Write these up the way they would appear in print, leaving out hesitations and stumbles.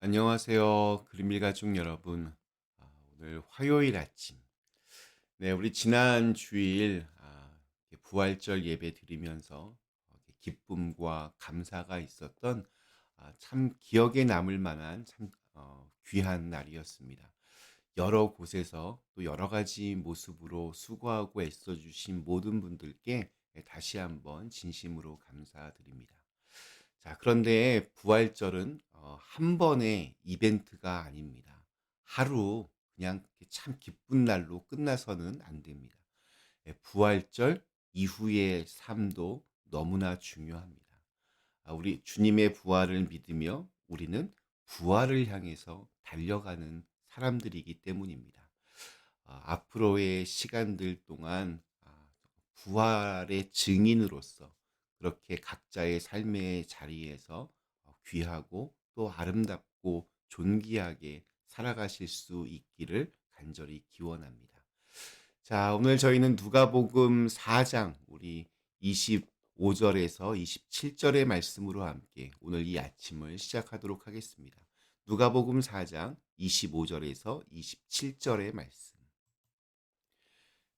안녕하세요. 그림일 가족 여러분. 오늘 화요일 아침. 네, 우리 지난 주일 이렇게 부활절 예배 드리면서 이렇게 기쁨과 감사가 있었던 참 기억에 남을 만한 참 귀한 날이었습니다. 여러 곳에서 또 여러 가지 모습으로 수고하고 애써주신 모든 분들께 다시 한번 진심으로 감사드립니다. 자, 그런데 부활절은 한 번의 이벤트가 아닙니다. 하루 그냥 참 기쁜 날로 끝나서는 안 됩니다. 부활절 이후의 삶도 너무나 중요합니다. 우리 주님의 부활을 믿으며 우리는 부활을 향해서 달려가는 사람들이기 때문입니다. 앞으로의 시간들 동안 부활의 증인으로서 그렇게 각자의 삶의 자리에서 귀하고 또 아름답고 존귀하게 살아가실 수 있기를 간절히 기원합니다. 자, 오늘 저희는 누가복음 4장 우리 25절에서 27절의 말씀으로 함께 오늘 이 아침을 시작하도록 하겠습니다. 누가복음 4장 25절에서 27절의 말씀.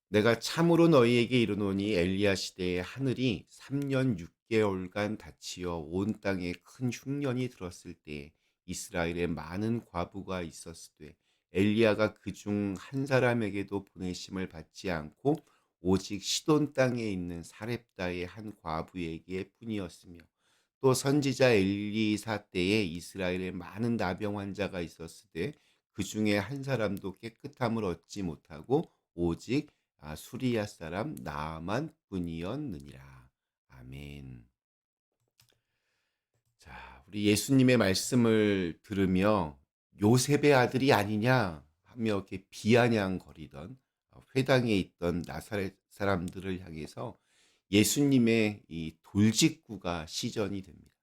내가 참으로 너희에게 이르노니 엘리야 시대에 하늘이 3년 6개월간 닫히어 온 땅에 큰 흉년이 들었을 때에 이스라엘에 많은 과부가 있었으되 엘리야가 그중 한 사람에게도 보내심을 받지 않고 오직 시돈 땅에 있는 사렙다의 한 과부에게 뿐이었으며 또 선지자 엘리사 때에 이스라엘에 많은 나병 환자가 있었으되 그 중에 한 사람도 깨끗함을 얻지 못하고 오직 수리야 사람 나만 뿐이었느니라. 아멘. 자, 우리 예수님의 말씀을 들으며 요셉의 아들이 아니냐 하며 이렇게 비아냥거리던 회당에 있던 나사렛 사람들을 향해서 예수님의 이 돌직구가 시전이 됩니다.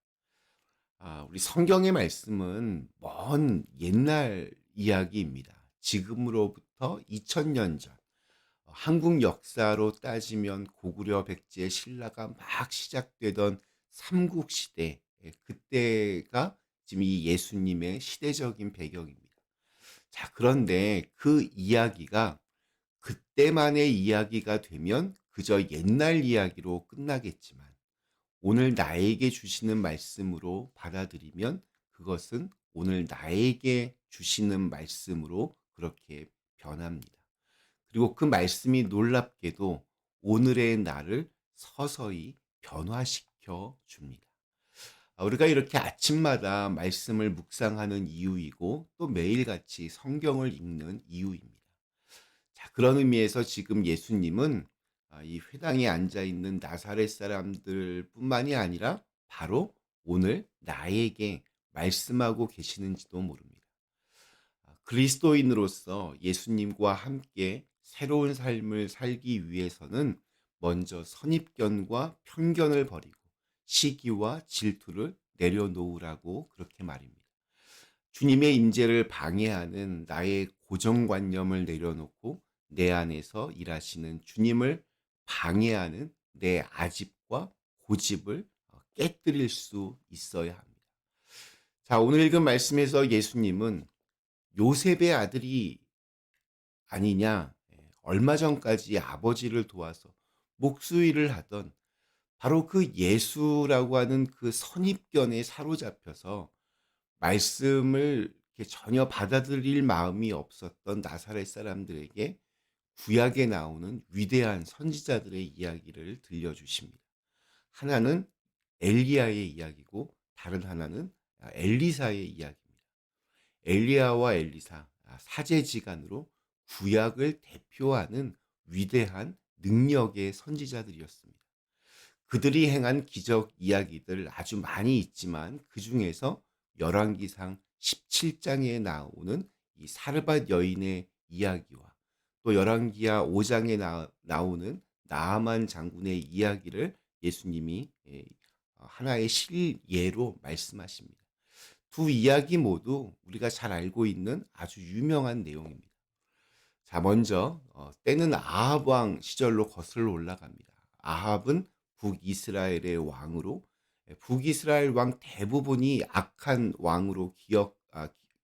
우리 성경의 말씀은 먼 옛날 이야기입니다. 지금으로부터 2000년 전. 한국 역사로 따지면 고구려 백제 신라가 막 시작되던 삼국시대, 그때가 지금 이 예수님의 시대적인 배경입니다. 자, 그런데 그 이야기가 그때만의 이야기가 되면 그저 옛날 이야기로 끝나겠지만 오늘 나에게 주시는 말씀으로 받아들이면 그것은 오늘 나에게 주시는 말씀으로 그렇게 변합니다. 그리고 그 말씀이 놀랍게도 오늘의 나를 서서히 변화시켜 줍니다. 우리가 이렇게 아침마다 말씀을 묵상하는 이유이고 또 매일같이 성경을 읽는 이유입니다. 자, 그런 의미에서 지금 예수님은 이 회당에 앉아 있는 나사렛 사람들뿐만이 아니라 바로 오늘 나에게 말씀하고 계시는지도 모릅니다. 그리스도인으로서 예수님과 함께 새로운 삶을 살기 위해서는 먼저 선입견과 편견을 버리고 시기와 질투를 내려놓으라고 그렇게 말입니다. 주님의 임재를 방해하는 나의 고정관념을 내려놓고 내 안에서 일하시는 주님을 방해하는 내 아집과 고집을 깨뜨릴 수 있어야 합니다. 자, 오늘 읽은 말씀에서 예수님은 요셉의 아들이 아니냐, 얼마 전까지 아버지를 도와서 목수일을 하던 바로 그 예수라고 하는 그 선입견에 사로잡혀서 말씀을 이렇게 전혀 받아들일 마음이 없었던 나사렛 사람들에게 구약에 나오는 위대한 선지자들의 이야기를 들려주십니다. 하나는 엘리야의 이야기고 다른 하나는 엘리사의 이야기입니다. 엘리야와 엘리사, 사제지간으로 구약을 대표하는 위대한 능력의 선지자들이었습니다. 그들이 행한 기적 이야기들 아주 많이 있지만 그 중에서 열왕기상 17장에 나오는 이 사르밧 여인의 이야기와 또 열왕기하 5장에 나오는 나아만 장군의 이야기를 예수님이 하나의 실예로 말씀하십니다. 두 이야기 모두 우리가 잘 알고 있는 아주 유명한 내용입니다. 자, 먼저 때는 아합 왕 시절로 거슬러 올라갑니다. 아합은 북이스라엘의 왕으로 북이스라엘 왕 대부분이 악한 왕으로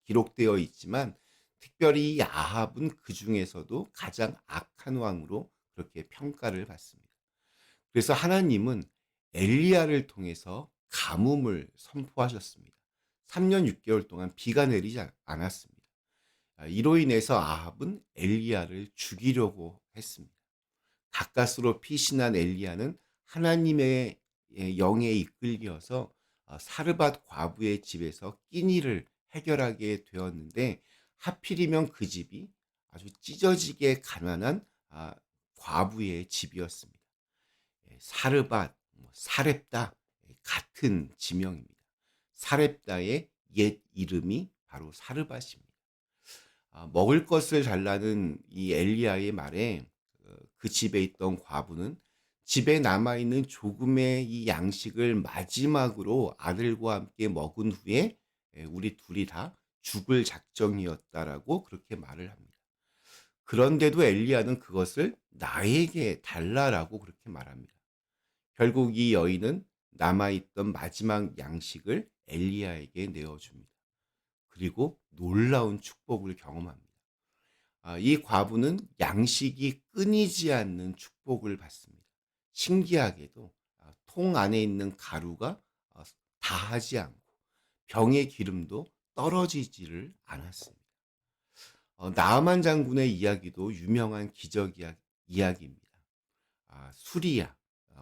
기록되어 있지만 특별히 이 아합은 그중에서도 가장 악한 왕으로 그렇게 평가를 받습니다. 그래서 하나님은 엘리야를 통해서 가뭄을 선포하셨습니다. 3년 6 개월 동안 비가 내리지 않았습니다. 이로 인해서 아합은 엘리야를 죽이려고 했습니다. 가까스로 피신한 엘리야는 하나님의 영에 이끌려서 사르밧 과부의 집에서 끼니를 해결하게 되었는데 하필이면 그 집이 아주 찢어지게 가난한 과부의 집이었습니다. 사르밧, 사렙다 같은 지명입니다. 사렙다의 옛 이름이 바로 사르밧입니다. 먹을 것을 달라는 이 엘리야의 말에 그 집에 있던 과부는 집에 남아있는 조금의 이 양식을 마지막으로 아들과 함께 먹은 후에 우리 둘이 다 죽을 작정이었다라고 그렇게 말을 합니다. 그런데도 엘리야는 그것을 나에게 달라라고 그렇게 말합니다. 결국 이 여인은 남아있던 마지막 양식을 엘리야에게 내어줍니다. 그리고 놀라운 축복을 경험합니다. 이 과부는 양식이 끊이지 않는 축복을 받습니다. 신기하게도 통 안에 있는 가루가 다하지 않고 병의 기름도 떨어지지를 않았습니다. 나아만 장군의 이야기도 유명한 기적 이야기입니다. 수리아,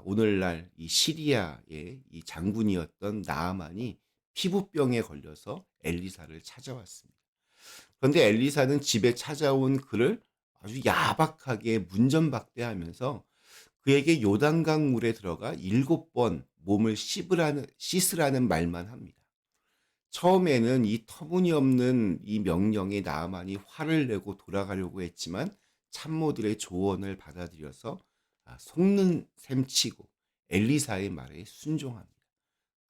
오늘날 이 시리아의 이 장군이었던 나아만이 피부병에 걸려서 엘리사를 찾아왔습니다. 그런데 엘리사는 집에 찾아온 그를 아주 야박하게 문전박대하면서 그에게 요단강 물에 들어가 7번 몸을 씻으라는 말만 합니다. 처음에는 이 터무니없는 이 명령에 나아만이 화를 내고 돌아가려고 했지만 참모들의 조언을 받아들여서 속는 셈치고 엘리사의 말에 순종합니다.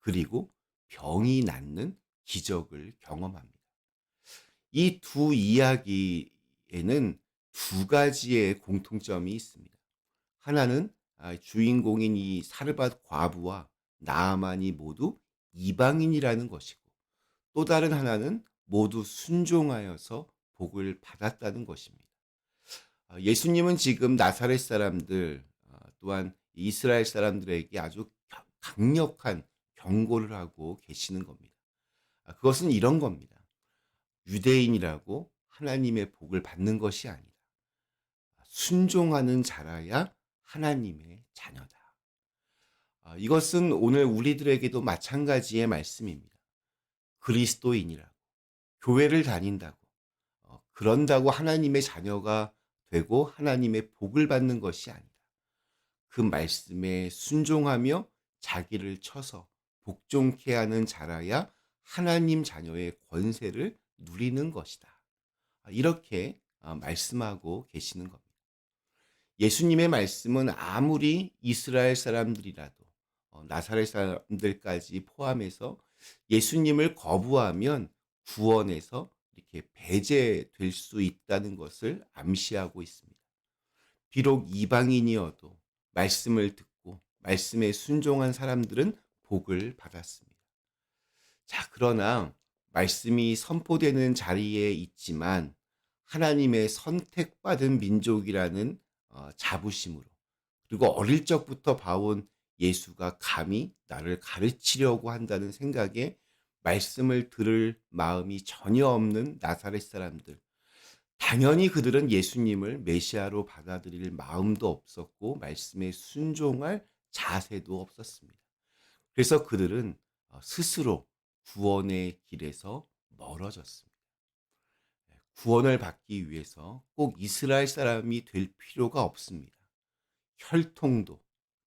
그리고 병이 낫는 기적을 경험합니다. 이 두 이야기에는 두 가지의 공통점이 있습니다. 하나는 주인공인 이 사르밧 과부와 나아만이 모두 이방인이라는 것이고, 또 다른 하나는 모두 순종하여서 복을 받았다는 것입니다. 예수님은 지금 나사렛 사람들 또한 이스라엘 사람들에게 아주 강력한 경고를 하고 계시는 겁니다. 그것은 이런 겁니다. 유대인이라고 하나님의 복을 받는 것이 아니다. 순종하는 자라야 하나님의 자녀다. 이것은 오늘 우리들에게도 마찬가지의 말씀입니다. 그리스도인이라고, 교회를 다닌다고, 그런다고 하나님의 자녀가 되고 하나님의 복을 받는 것이 아니다. 그 말씀에 순종하며 자기를 쳐서 복종케 하는 자라야 하나님 자녀의 권세를 누리는 것이다. 이렇게 말씀하고 계시는 겁니다. 예수님의 말씀은 아무리 이스라엘 사람들이라도 나사렛 사람들까지 포함해서 예수님을 거부하면 구원에서 이렇게 배제될 수 있다는 것을 암시하고 있습니다. 비록 이방인이어도 말씀을 듣고 말씀에 순종한 사람들은 복을 받았습니다. 자, 그러나 말씀이 선포되는 자리에 있지만 하나님의 선택받은 민족이라는 자부심으로, 그리고 어릴 적부터 봐온 예수가 감히 나를 가르치려고 한다는 생각에 말씀을 들을 마음이 전혀 없는 나사렛 사람들, 당연히 그들은 예수님을 메시아로 받아들일 마음도 없었고 말씀에 순종할 자세도 없었습니다. 그래서 그들은 스스로 구원의 길에서 멀어졌습니다. 구원을 받기 위해서 꼭 이스라엘 사람이 될 필요가 없습니다. 혈통도,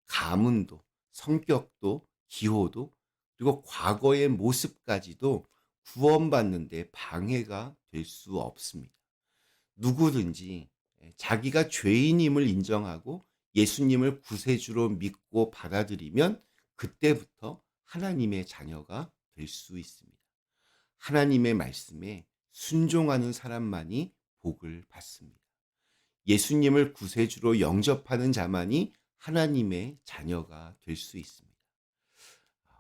가문도, 성격도, 기호도, 그리고 과거의 모습까지도 구원받는 데 방해가 될 수 없습니다. 누구든지 자기가 죄인임을 인정하고 예수님을 구세주로 믿고 받아들이면 그때부터 하나님의 자녀가 될 수 있습니다. 하나님의 말씀에 순종하는 사람만이 복을 받습니다. 예수님을 구세주로 영접하는 자만이 하나님의 자녀가 될 수 있습니다.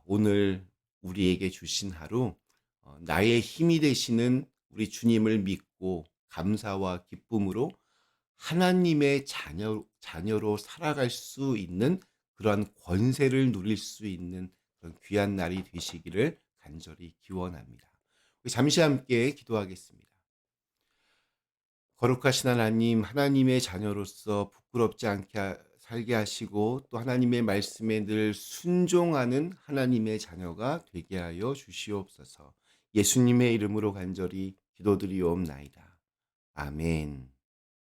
오늘 우리에게 주신 하루, 나의 힘이 되시는 우리 주님을 믿고 감사와 기쁨으로 하나님의 자녀로 살아갈 수 있는 그런 권세를 누릴 수 있는 그런 귀한 날이 되시기를 간절히 기원합니다. 우리 잠시 함께 기도하겠습니다. 거룩하신 하나님, 하나님의 자녀로서 부끄럽지 않게 살게 하시고 또 하나님의 말씀에 늘 순종하는 하나님의 자녀가 되게 하여 주시옵소서. 예수님의 이름으로 간절히 기도드리옵나이다. 아멘.